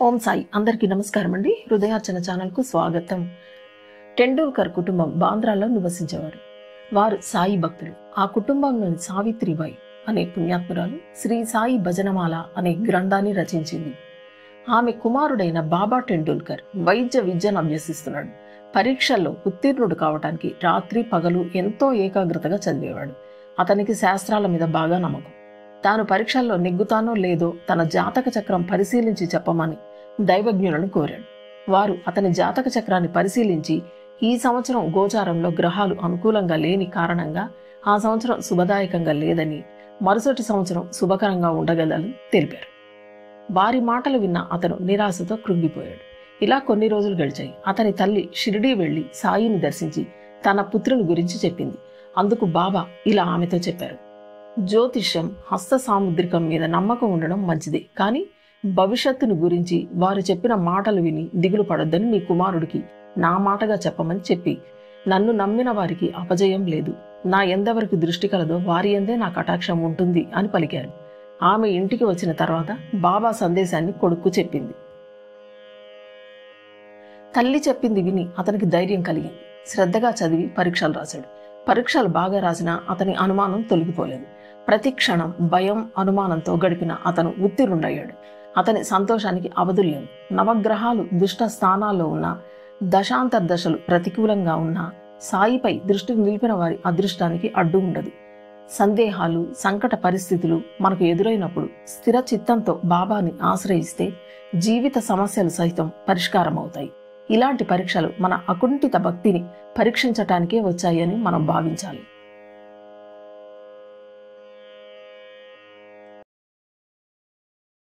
ఓం సాయి అందరికీ నమస్కారం అండి. హృదయార్చన ఛానల్కు స్వాగతం. టెండూల్కర్ కుటుంబం బాంద్రాలో నివసించేవారు. వారు సాయి భక్తులు. ఆ కుటుంబంలోని సావిత్రిబాయి అనే పుణ్యాత్మురాలు శ్రీ సాయి భజనమాల అనే గ్రంథాన్ని రచించింది. ఆమె కుమారుడైన బాబా టెండూల్కర్ వైద్య విద్యను అభ్యసిస్తున్నాడు. పరీక్షల్లో ఉత్తీర్ణుడు కావటానికి రాత్రి పగలు ఎంతో ఏకాగ్రతగా చదివేవాడు. అతనికి శాస్త్రాల మీద బాగా నమ్మకం. తాను పరీక్షల్లో నెగ్గుతానో లేదో తన జాతక చక్రం పరిశీలించి చెప్పమని దైవజ్ఞులను కోరాడు. వారు అతని జాతక చక్రాన్ని పరిశీలించి ఈ సంవత్సరం గోచారంలో గ్రహాలు అనుకూలంగా లేని కారణంగా ఆ సంవత్సరం శుభదాయకంగా లేదని, మరుసటి సంవత్సరం శుభకరంగా ఉండగలని తెలిపారు. వారి మాటలు విన్న అతను నిరాశతో కృంగిపోయాడు. ఇలా కొన్ని రోజులు గడిచాయి. అతని తల్లి షిరిడీ వెళ్లి సాయిని దర్శించి తన పుత్రుని గురించి చెప్పింది. అందుకు బాబా ఇలా ఆమెతో చెప్పారు: జ్యోతిష్యం, హస్త సాముద్రికం మీద నమ్మకం ఉండడం మంచిదే, కానీ భవిష్యత్తును గురించి వారు చెప్పిన మాటలు విని దిగులు పడొద్దని నీ కుమారుడికి నా మాటగా చెప్పమని చెప్పి, నన్ను నమ్మిన వారికి అపజయం లేదు, నా ఎందవరకు దృష్టి కలదో వారి ఎందే నా కటాక్షం ఉంటుంది అని పలికారు. ఆమె ఇంటికి వచ్చిన తర్వాత బాబా సందేశాన్ని కొడుకు చెప్పింది. తల్లి చెప్పింది విని అతనికి ధైర్యం కలిగింది. శ్రద్ధగా చదివి పరీక్షలు రాశాడు. పరీక్షలు బాగా రాసినా అతని అనుమానం తొలగిపోలేదు. ప్రతి క్షణం భయం, అనుమానంతో గడిపిన అతను ఉత్తీర్ణుడయ్యాడు. అతని సంతోషానికి అవధుల్యం. నవగ్రహాలు దుష్ట స్థానాల్లో ఉన్న, దశాంతర్దశలు ప్రతికూలంగా ఉన్న, సాయిపై దృష్టి నిలిపిన వారి అదృష్టానికి అడ్డు ఉండదు. సందేహాలు, సంకట పరిస్థితులు మనకు ఎదురైనప్పుడు స్థిర చిత్తంతో బాబాని ఆశ్రయిస్తే జీవిత సమస్యలు సైతం పరిష్కారం అవుతాయి. ఇలాంటి పరీక్షలు మన అకుంఠిత భక్తిని పరీక్షించటానికే వచ్చాయని మనం భావించాలి.